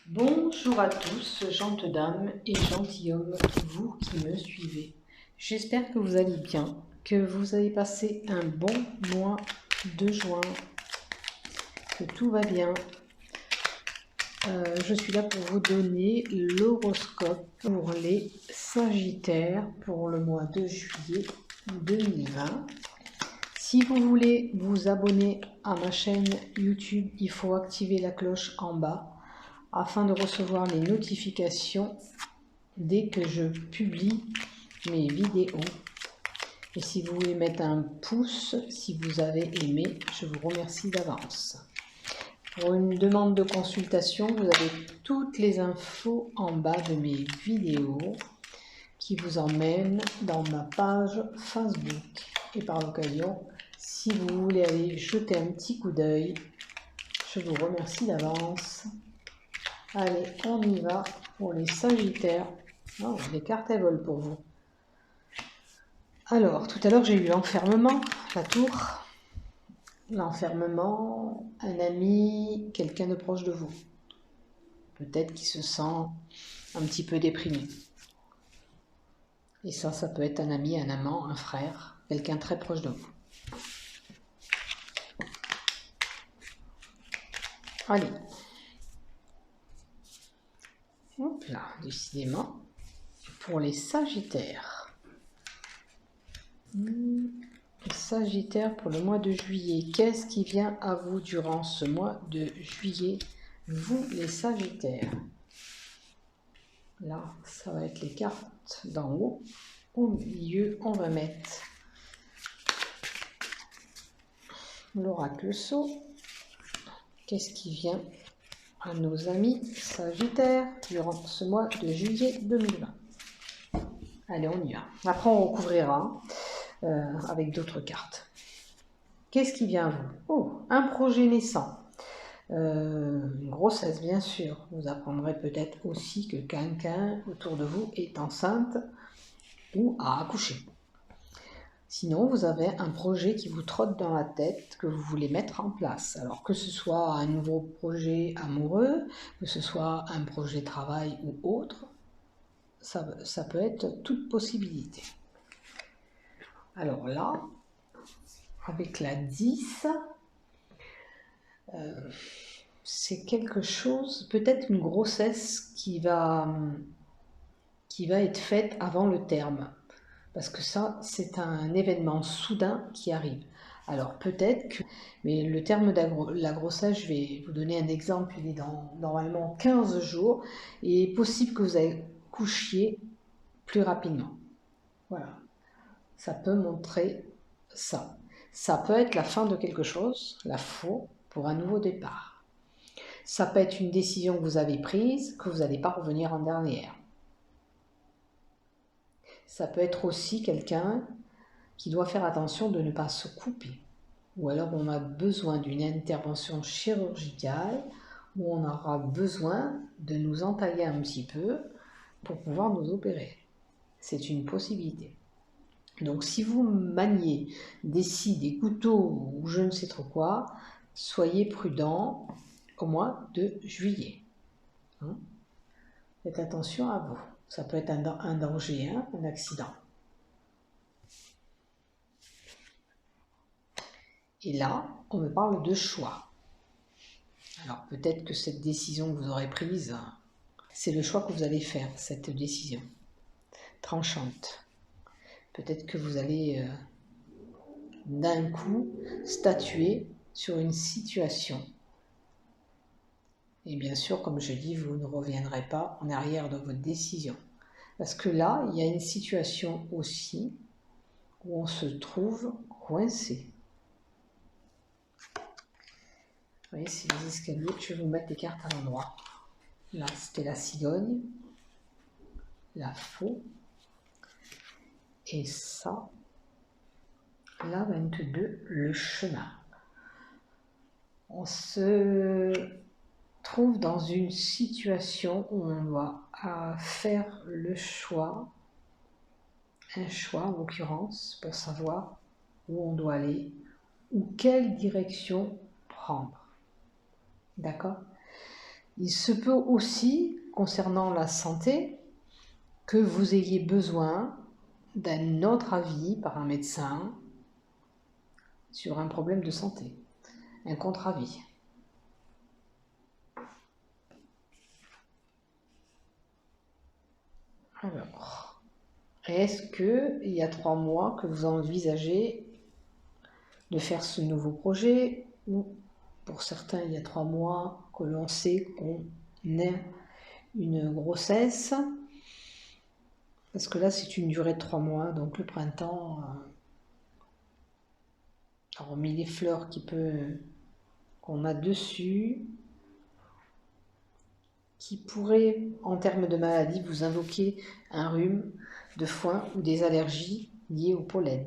Bonjour à tous, gentes dames et gentilshommes, vous qui me suivez. J'espère que vous allez bien, que vous avez passé un bon mois de juin, que tout va bien. Je suis là pour vous donner l'horoscope pour les Sagittaires pour le mois de juillet 2020. Si vous voulez vous abonner à ma chaîne YouTube, il faut activer la cloche en bas afin de recevoir les notifications dès que je publie mes vidéos. Et si vous voulez mettre un pouce, si vous avez aimé, je vous remercie d'avance. Pour une demande de consultation, vous avez toutes les infos en bas de mes vidéos qui vous emmènent dans ma page Facebook. Et par l'occasion, si vous voulez aller jeter un petit coup d'œil, je vous remercie d'avance. Allez, on y va pour les Sagittaires. Oh, les cartes elles volent pour vous. Alors, tout à l'heure j'ai eu l'enfermement, la tour. L'enfermement, un ami, quelqu'un de proche de vous. Peut-être qu'il se sent un petit peu déprimé. Et ça peut être un ami, un amant, un frère, quelqu'un très proche de vous. Allez. Hop là, décidément. Pour les Sagittaires. Sagittaire pour le mois de juillet. Qu'est-ce qui vient à vous durant ce mois de juillet, vous les Sagittaires? Là, ça va être les cartes d'en haut. Au milieu, on va mettre l'oracle sceau. Qu'est-ce qui vient à nos amis Sagittaires durant ce mois de juillet 2020? Allez, on y va. Après, on recouvrira avec d'autres cartes. Qu'est-ce qui vient à vous? Oh, un projet naissant. Une grossesse, bien sûr. Vous apprendrez peut-être aussi que quelqu'un autour de vous est enceinte ou a accouché. Sinon, vous avez un projet qui vous trotte dans la tête que vous voulez mettre en place. Alors que ce soit un nouveau projet amoureux, que ce soit un projet travail ou autre, ça peut être toute possibilité. Alors là, avec la 10, c'est quelque chose, peut-être une grossesse qui va être faite avant le terme. Parce que ça, c'est un événement soudain qui arrive. Alors peut-être que, mais le terme de la grossesse, je vais vous donner un exemple, il est dans normalement 15 jours, et il est possible que vous accouchiez plus rapidement. Voilà, ça peut montrer ça. Ça peut être la fin de quelque chose, la fin pour un nouveau départ. Ça peut être une décision que vous avez prise, que vous n'allez pas revenir en dernière. Ça peut être aussi quelqu'un qui doit faire attention de ne pas se couper. Ou alors on a besoin d'une intervention chirurgicale où on aura besoin de nous entailler un petit peu pour pouvoir nous opérer. C'est une possibilité. Donc si vous maniez des scies, des couteaux ou je ne sais trop quoi, soyez prudent au mois de juillet. Faites attention à vous. Ça peut être un danger, un accident. Et là, on me parle de choix. Alors peut-être que cette décision que vous aurez prise, c'est le choix que vous allez faire, cette décision tranchante. Peut-être que vous allez d'un coup statuer sur une situation. Et bien sûr, comme je dis, vous ne reviendrez pas en arrière de votre décision. Parce que là, il y a une situation aussi où on se trouve coincé. Vous voyez, c'est les escaliers. Je vais vous mettre les cartes à l'endroit. Là, c'était la cigogne, la faux, et ça, la 22, le chemin. On se trouve dans une situation où on doit faire le choix, un choix en l'occurrence, pour savoir où on doit aller ou quelle direction prendre. D'accord ? Il se peut aussi, concernant la santé, que vous ayez besoin d'un autre avis par un médecin sur un problème de santé, un contre-avis. Alors, est-ce qu'il y a 3 mois que vous envisagez de faire ce nouveau projet, ou pour certains il y a 3 mois que l'on sait qu'on ait une grossesse, parce que là c'est une durée de 3 mois, donc le printemps, hormis les fleurs qu'on a dessus, qui pourraient en termes de maladie vous invoquer un rhume, de foin ou des allergies liées au pollen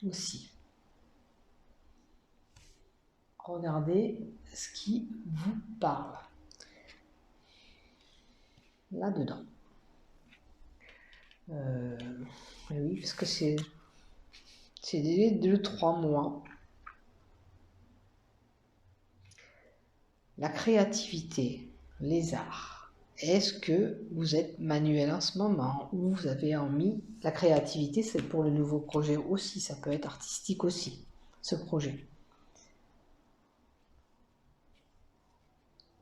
aussi. Regardez ce qui vous parle là-dedans. Oui, parce que c'est des délais de 3 mois. La créativité, les arts. Est-ce que vous êtes manuel en ce moment, ou vous avez envie? La créativité, c'est pour le nouveau projet aussi, ça peut être artistique aussi, ce projet.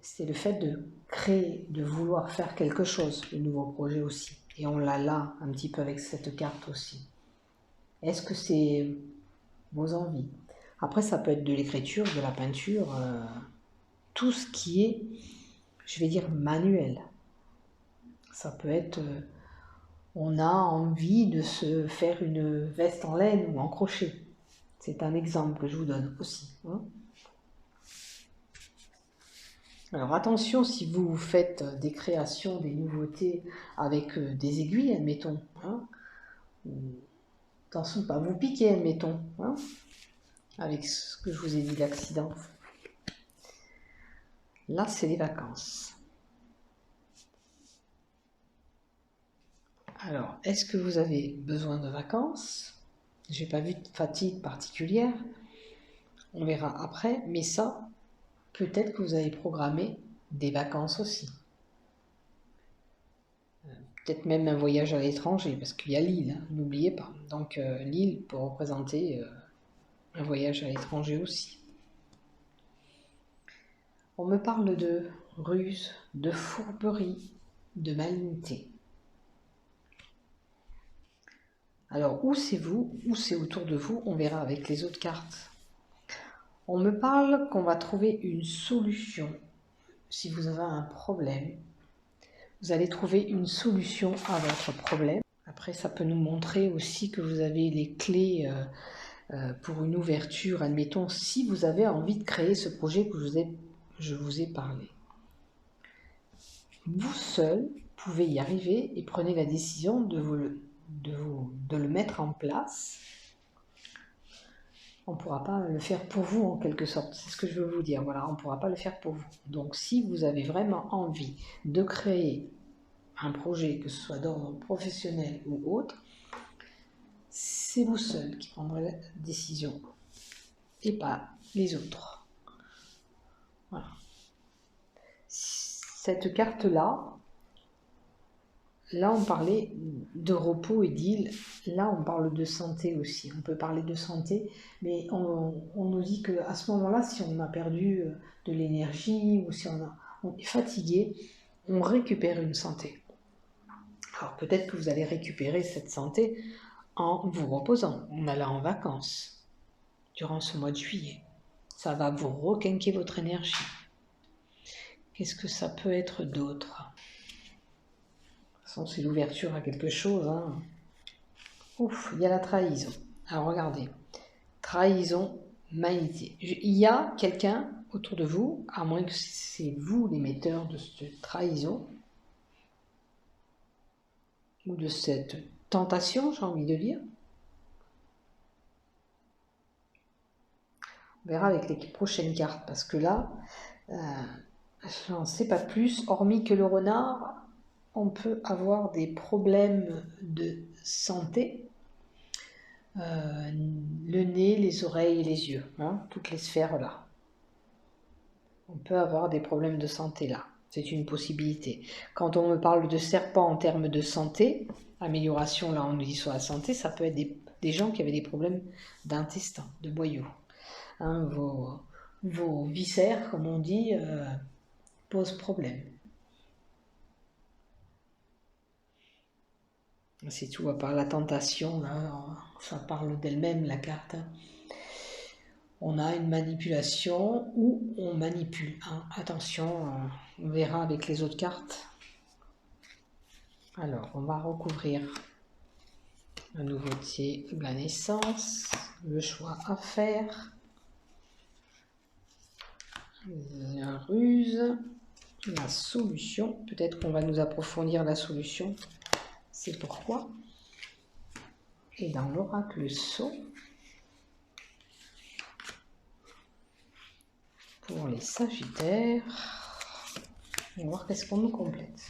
C'est le fait de créer, de vouloir faire quelque chose, le nouveau projet aussi. Et on l'a là, un petit peu avec cette carte aussi. Est-ce que c'est vos envies? Après, ça peut être de l'écriture, de la peinture, tout ce qui est, je vais dire, manuel. Ça peut être, on a envie de se faire une veste en laine ou en crochet. C'est un exemple que je vous donne aussi. Alors attention, si vous faites des créations, des nouveautés avec des aiguilles, admettons, attention, pas vous piquer, admettons, avec ce que je vous ai dit, l'accident. Là, c'est les vacances. Alors, est-ce que vous avez besoin de vacances? Je n'ai pas vu de fatigue particulière. On verra après, mais ça, peut-être que vous avez programmé des vacances aussi. Peut-être même un voyage à l'étranger, parce qu'il y a l'île, n'oubliez pas. Donc l'île peut représenter un voyage à l'étranger aussi. On me parle de ruse, de fourberie, de malignité. Alors, où c'est vous, où c'est autour de vous, on verra avec les autres cartes. On me parle qu'on va trouver une solution. Si vous avez un problème, vous allez trouver une solution à votre problème. Après, ça peut nous montrer aussi que vous avez les clés pour une ouverture. Admettons, si vous avez envie de créer ce projet que je vous ai parlé. Vous seul pouvez y arriver et prenez la décision de le mettre en place. On ne pourra pas le faire pour vous en quelque sorte, c'est ce que je veux vous dire. Voilà, on ne pourra pas le faire pour vous. Donc si vous avez vraiment envie de créer un projet, que ce soit d'ordre professionnel ou autre, c'est vous seul qui prendrez la décision et pas les autres. Voilà. Cette carte-là, là on parlait de repos et d'île, là on parle de santé aussi. On peut parler de santé, mais on nous dit qu'à ce moment-là, si on a perdu de l'énergie ou si on est fatigué, on récupère une santé. Alors peut-être que vous allez récupérer cette santé en vous reposant, en allant en vacances durant ce mois de juillet. Ça va vous requinquer votre énergie. Qu'est-ce que ça peut être d'autre? De toute façon, c'est l'ouverture à quelque chose. Ouf, il y a la trahison. Alors regardez, trahison, malignité. Il y a quelqu'un autour de vous, à moins que c'est vous l'émetteur de cette trahison, ou de cette tentation, j'ai envie de dire. On verra avec les prochaines cartes, parce que là, je n'en sais pas plus, hormis que le renard, on peut avoir des problèmes de santé, le nez, les oreilles et les yeux, toutes les sphères là. On peut avoir des problèmes de santé là. C'est une possibilité. Quand on me parle de serpent en termes de santé, amélioration, là on nous dit sur la santé, ça peut être des gens qui avaient des problèmes d'intestin, de boyaux. Hein, vos viscères, comme on dit, posent problème. C'est tout, à part la tentation, là, ça parle d'elle-même la carte. Hein. On a une manipulation où on manipule. Hein. Attention, on verra avec les autres cartes. Alors, on va recouvrir la nouveauté de la naissance, le choix à faire, la ruse, la solution. Peut-être qu'on va nous approfondir la solution. C'est pourquoi. Et dans l'oracle sceau, pour les Sagittaires, on va voir qu'est-ce qu'on nous complète.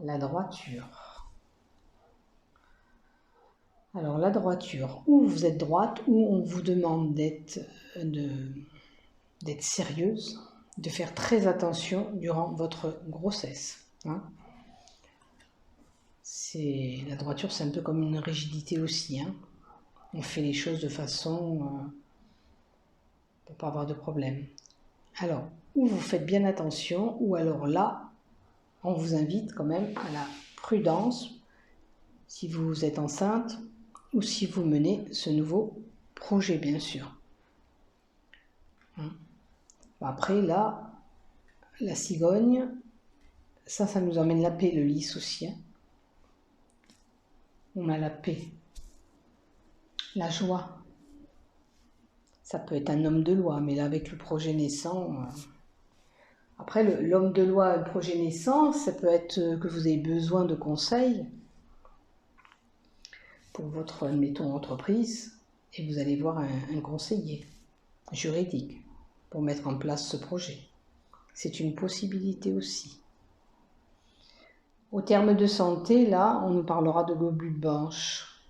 La droiture. Alors la droiture, ou vous êtes droite, ou on vous demande d'être sérieuse, de faire très attention durant votre grossesse. Hein. La droiture, c'est un peu comme une rigidité aussi. Hein. On fait les choses de façon pour pas avoir de problème. Alors, ou vous faites bien attention, ou alors là, on vous invite quand même à la prudence si vous êtes enceinte ou si vous menez ce nouveau projet, bien sûr. Après, là, la cigogne, ça nous emmène la paix, le lys aussi. Hein. On a la paix, la joie. Ça peut être un homme de loi, mais là, avec le projet naissant... Après, l'homme de loi, le projet naissant, ça peut être que vous avez besoin de conseils pour votre, admettons, entreprise, et vous allez voir un conseiller juridique pour mettre en place ce projet. C'est une possibilité aussi. Au terme de santé, là, on nous parlera de globules blanches,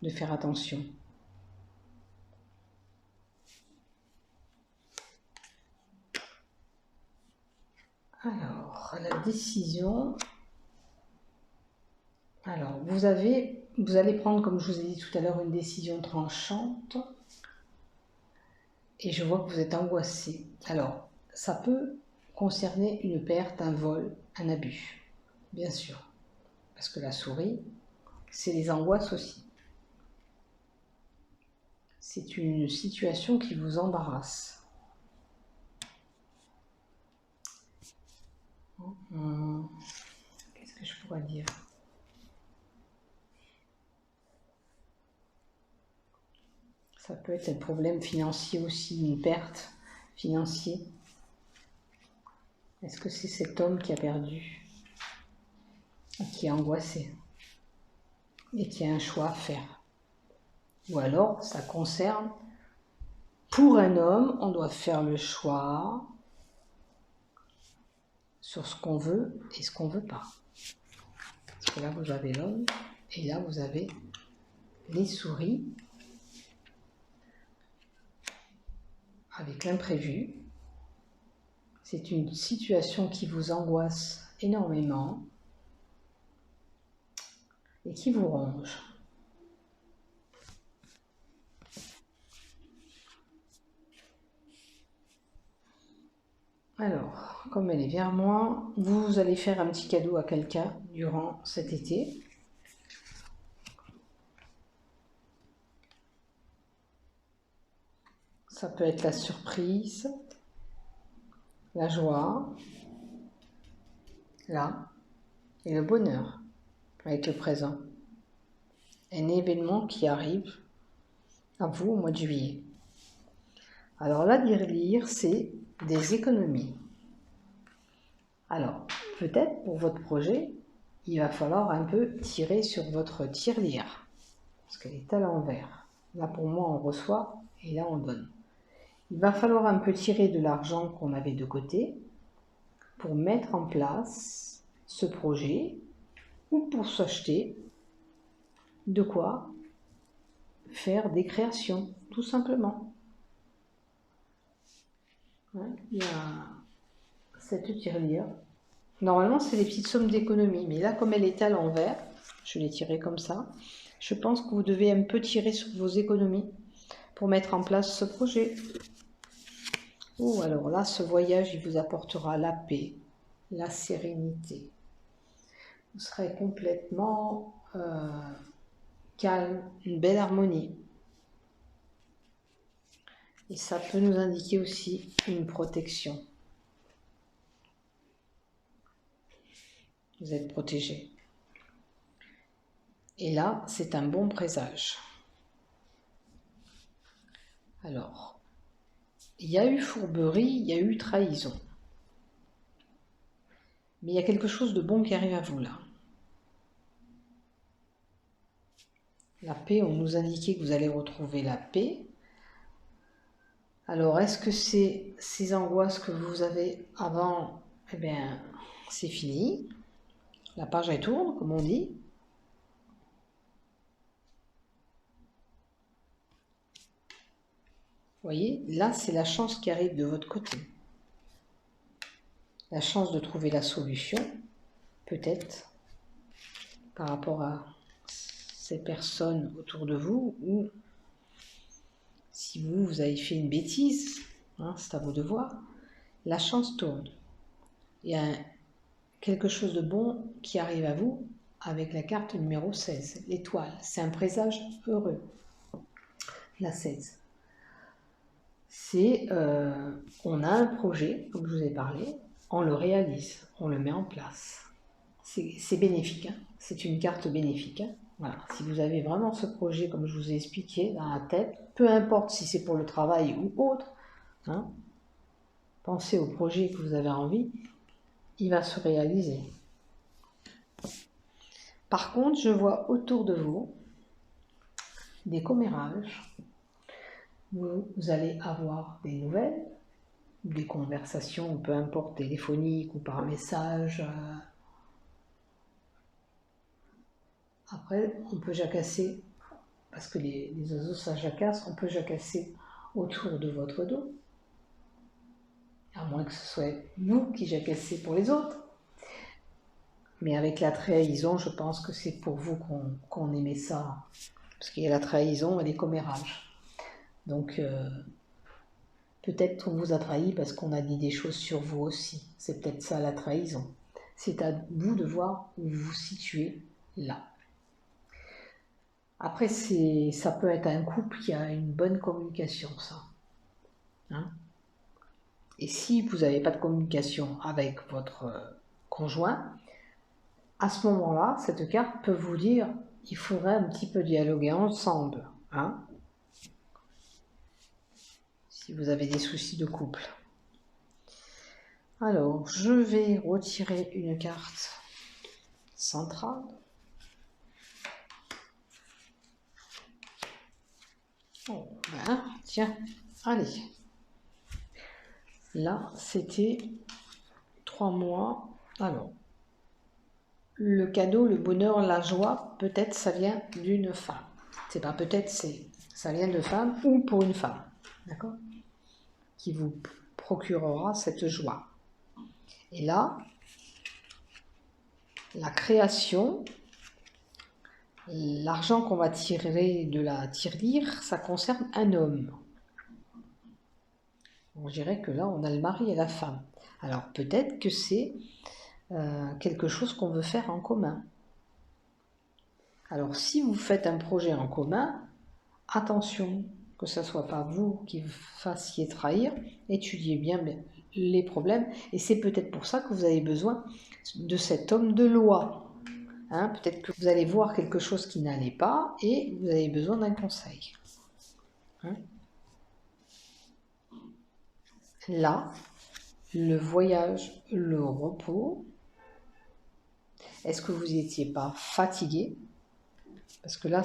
de faire attention. Alors, la décision. Alors, vous allez prendre, comme je vous ai dit tout à l'heure, une décision tranchante. Et je vois que vous êtes angoissé. Alors, ça peut concerner une perte, un vol, un abus, bien sûr. Parce que la souris, c'est les angoisses aussi. C'est une situation qui vous embarrasse. Qu'est-ce que je pourrais dire ? Ça peut être un problème financier aussi, une perte financière. Est-ce que c'est cet homme qui a perdu, qui est angoissé et qui a un choix à faire? Ou alors, ça concerne, pour un homme, on doit faire le choix sur ce qu'on veut et ce qu'on ne veut pas. Parce que là, vous avez l'homme et là, vous avez les souris avec l'imprévu. C'est une situation qui vous angoisse énormément et qui vous ronge. Alors, comme elle est vers moi, vous allez faire un petit cadeau à quelqu'un durant cet été. Ça peut être la surprise, la joie, là, et le bonheur avec le présent. Un événement qui arrive à vous au mois de juillet. Alors là, lire, c'est des économies. Alors, peut-être pour votre projet, il va falloir un peu tirer sur votre tirelire, parce qu'elle est à l'envers. Là, pour moi, on reçoit et là, on donne. Il va falloir un peu tirer de l'argent qu'on avait de côté pour mettre en place ce projet ou pour s'acheter de quoi faire des créations, tout simplement. Hein, il y a cette tirelire. Normalement, c'est des petites sommes d'économie, mais là, comme elle est à l'envers, je l'ai tirée comme ça, je pense que vous devez un peu tirer sur vos économies pour mettre en place ce projet. Oh, alors là, ce voyage, il vous apportera la paix, la sérénité. Vous serez complètement calme, une belle harmonie. Et ça peut nous indiquer aussi une protection. Vous êtes protégé. Et là, c'est un bon présage. Alors, il y a eu fourberie, il y a eu trahison. Mais il y a quelque chose de bon qui arrive à vous là. La paix, on nous indiquait que vous allez retrouver la paix. Alors, est-ce que c'est ces angoisses que vous avez avant? Eh bien, c'est fini. La page, elle tourne, comme on dit. Vous voyez, là, c'est la chance qui arrive de votre côté. La chance de trouver la solution, peut-être, par rapport à ces personnes autour de vous, ou si vous avez fait une bêtise, hein, c'est à vous de voir, la chance tourne. Il y a quelque chose de bon qui arrive à vous avec la carte numéro 16, l'étoile. C'est un présage heureux, la 16. C'est, on a un projet, comme je vous ai parlé, on le réalise, on le met en place. C'est bénéfique, hein, c'est une carte bénéfique. Hein. Voilà. Si vous avez vraiment ce projet, comme je vous ai expliqué, dans la tête, peu importe si c'est pour le travail ou autre, hein, pensez au projet que vous avez envie, il va se réaliser. Par contre, je vois autour de vous des commérages. Vous allez avoir des nouvelles, des conversations, peu importe, téléphoniques ou par message. Après, on peut jacasser, parce que les oiseaux ça jacasse, on peut jacasser autour de votre dos. À moins que ce soit vous qui jacassez pour les autres. Mais avec la trahison, je pense que c'est pour vous qu'on aimait ça. Parce qu'il y a la trahison et les commérages. Donc, peut-être qu'on vous a trahi parce qu'on a dit des choses sur vous aussi. C'est peut-être ça la trahison. C'est à vous de voir où vous vous situez là. Après, ça peut être un couple qui a une bonne communication, ça. Hein? Et si vous n'avez pas de communication avec votre conjoint, à ce moment-là, cette carte peut vous dire il faudrait un petit peu dialoguer ensemble. Hein? Si vous avez des soucis de couple. Alors, je vais retirer une carte centrale. Oh, ben, tiens, allez. Là, c'était 3 mois. Alors, le cadeau, le bonheur, la joie, peut-être ça vient d'une femme. C'est pas peut-être, ça vient de femme ou pour une femme. D'accord? Qui vous procurera cette joie. Et là, la création, l'argent qu'on va tirer de la tirelire, ça concerne un homme. On dirait que là, on a le mari et la femme. Alors peut-être que c'est quelque chose qu'on veut faire en commun. Alors si vous faites un projet en commun, attention que ce ne soit pas vous qui vous fassiez trahir, étudiez bien les problèmes, et c'est peut-être pour ça que vous avez besoin de cet homme de loi. Hein, peut-être que vous allez voir quelque chose qui n'allait pas, et vous avez besoin d'un conseil. Hein? Là, le voyage, le repos. Est-ce que vous n'étiez pas fatigué? Parce que là,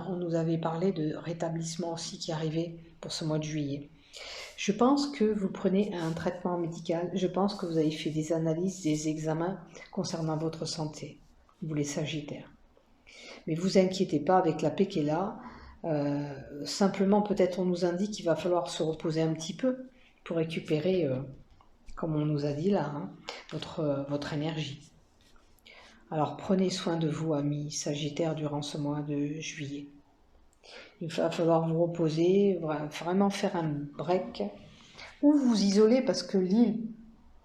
on nous avait parlé de rétablissement aussi qui arrivait pour ce mois de juillet. Je pense que vous prenez un traitement médical. Je pense que vous avez fait des analyses, des examens concernant votre santé, vous les Sagittaires. Mais vous inquiétez pas avec la paix qui est là. Simplement, peut-être on nous indique qu'il va falloir se reposer un petit peu pour récupérer, comme on nous a dit là, hein, votre énergie. Alors prenez soin de vous, amis Sagittaires, durant ce mois de juillet. Il va falloir vous reposer, vraiment faire un break, ou vous isoler, parce que l'île,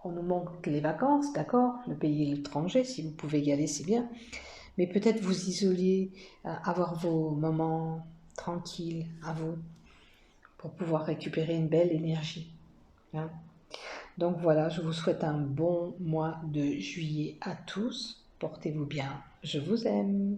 on nous manque les vacances, d'accord, le pays est l'étranger, si vous pouvez y aller, c'est bien. Mais peut-être vous isoler, avoir vos moments tranquilles à vous, pour pouvoir récupérer une belle énergie. Hein. Donc voilà, je vous souhaite un bon mois de juillet à tous. Portez-vous bien, je vous aime.